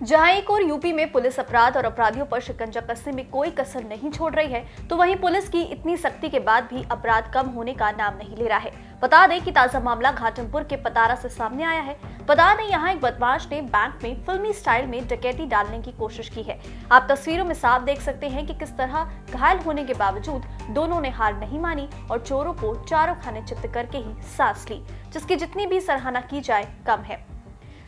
जहां एक और यूपी में पुलिस अपराध और अपराधियों पर शिकंजा कसने में कोई कसर नहीं छोड़ रही है, तो वहीं पुलिस की इतनी सख्ती के बाद भी अपराध कम होने का नाम नहीं ले रहा है। बता दें कि ताजा मामला घाटमपुर के पतारा से सामने आया है। बता दें यहाँ एक बदमाश ने बैंक में फिल्मी स्टाइल में डकैती डालने की कोशिश की है। आप तस्वीरों में साफ देख सकते हैं कि किस तरह घायल होने के बावजूद दोनों ने हार नहीं मानी और चोरों को चारों खाने चित्त करके ही सांस ली, जिसकी जितनी भी सराहना की जाए कम है।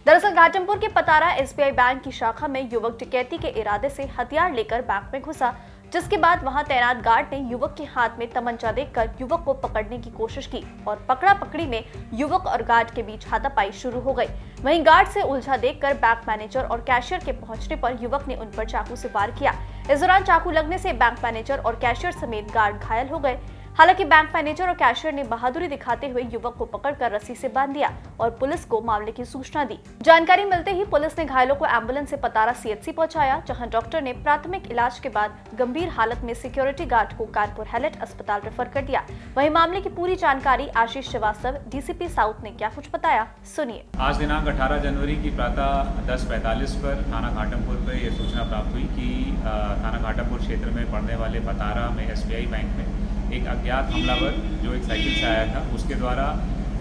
दरअसल घाटमपुर के पतारा एसबीआई बैंक की शाखा में युवक डकैती के इरादे से हथियार लेकर बैंक में घुसा, जिसके बाद वहां तैनात गार्ड ने युवक के हाथ में तमंचा देखकर युवक को पकड़ने की कोशिश की और पकड़ा पकड़ी में युवक और गार्ड के बीच हाथापाई शुरू हो गई। वहीं गार्ड से उलझा देखकर बैंक मैनेजर और कैशियर के पहुंचने पर युवक ने उन पर चाकू से वार किया। इस दौरान चाकू लगने से बैंक मैनेजर और कैशियर समेत गार्ड घायल हो गए। हालांकि बैंक मैनेजर और कैशियर ने बहादुरी दिखाते हुए युवक को पकड़कर रस्सी से बांध दिया और पुलिस को मामले की सूचना दी। जानकारी मिलते ही पुलिस ने घायलों को एम्बुलेंस से पतारा सीएचसी पहुंचाया, जहां डॉक्टर ने प्राथमिक इलाज के बाद गंभीर हालत में सिक्योरिटी गार्ड को कानपुर हैलेट अस्पताल रेफर कर दिया। वहीं मामले की पूरी जानकारी आशीष श्रीवास्तव डीसीपी साउथ ने क्या कुछ बताया, सुनिए। आज दिनांक 18 जनवरी की प्रातः 10:45 पर थाना घाटमपुर पर यह सूचना प्राप्त हुई कि थाना घाटमपुर क्षेत्र में पड़ने वाले पतारा में एसबीआई बैंक में एक अज्ञात हमलावर जो एक साइकिल से आया था, उसके द्वारा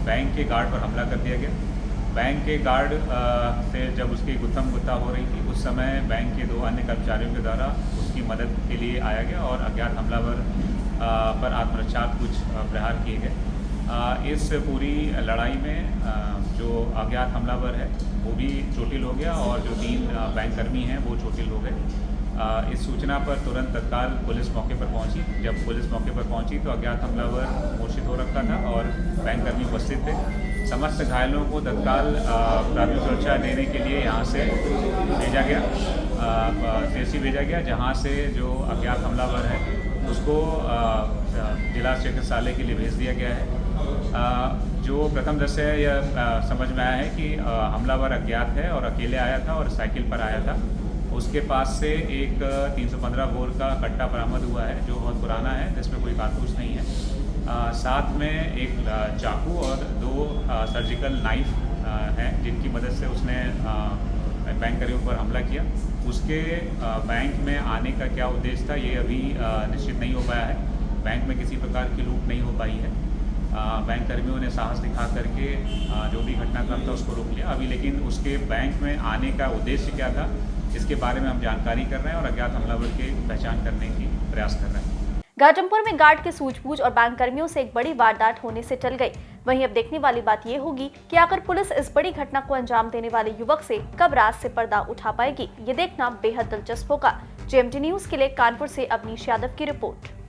बैंक के गार्ड पर हमला कर दिया गया। बैंक के गार्ड से जब उसकी गुत्थम गुत्था हो रही थी, उस समय बैंक के 2 अन्य कर्मचारियों के द्वारा उसकी मदद के लिए आया गया और अज्ञात हमलावर पर आत्मरक्षात्मक कुछ प्रहार किए गए। इस पूरी लड़ाई में जो अज्ञात हमलावर है वो भी चोटिल हो गया और जो 3 बैंक कर्मी हैं वो चोटिल हो गए। इस सूचना पर तुरंत तत्काल पुलिस मौके पर पहुंची। जब पुलिस मौके पर पहुंची तो अज्ञात हमलावर मूर्छित हो रखा था और बैंक कर्मी उपस्थित थे। समस्त घायलों को तत्काल प्राथमिक सुरक्षा देने के लिए यहाँ से भेजा गया, सीएचसी भेजा गया, जहाँ से जो अज्ञात हमलावर है उसको जिला चिकित्सालय के लिए भेज दिया गया है। जो प्रथम दृश्य है यह समझ में आया है कि हमलावर अज्ञात है और अकेले आया था और साइकिल पर आया था। उसके पास से एक 315 बोर का कट्टा बरामद हुआ है जो बहुत पुराना है, जिसमें कोई कारतूस नहीं है। साथ में एक चाकू और 2 सर्जिकल नाइफ हैं जिनकी मदद से उसने बैंक कर्मियों पर हमला किया। उसके बैंक में आने का क्या उद्देश्य था ये अभी निश्चित नहीं हो पाया है। बैंक में किसी प्रकार की लूट नहीं हो पाई है। बैंक कर्मियों ने साहस दिखा करके जो भी घटनाक्रम था उसको रोक लिया अभी, लेकिन उसके बैंक में आने का उद्देश्य क्या था इसके बारे में हम जानकारी कर रहे हैं और अज्ञात हमलावर की पहचान करने की प्रयास कर रहे हैं। घाटमपुर में गार्ड के सूझबूझ और बैंक कर्मियों से एक बड़ी वारदात होने से टल गई। वहीं अब देखने वाली बात ये होगी कि आखिर पुलिस इस बड़ी घटना को अंजाम देने वाले युवक से कब राज से पर्दा उठा पाएगी, ये देखना बेहद दिलचस्प होगा। जेएमटी न्यूज के लिए कानपुर से अवनीश यादव की रिपोर्ट।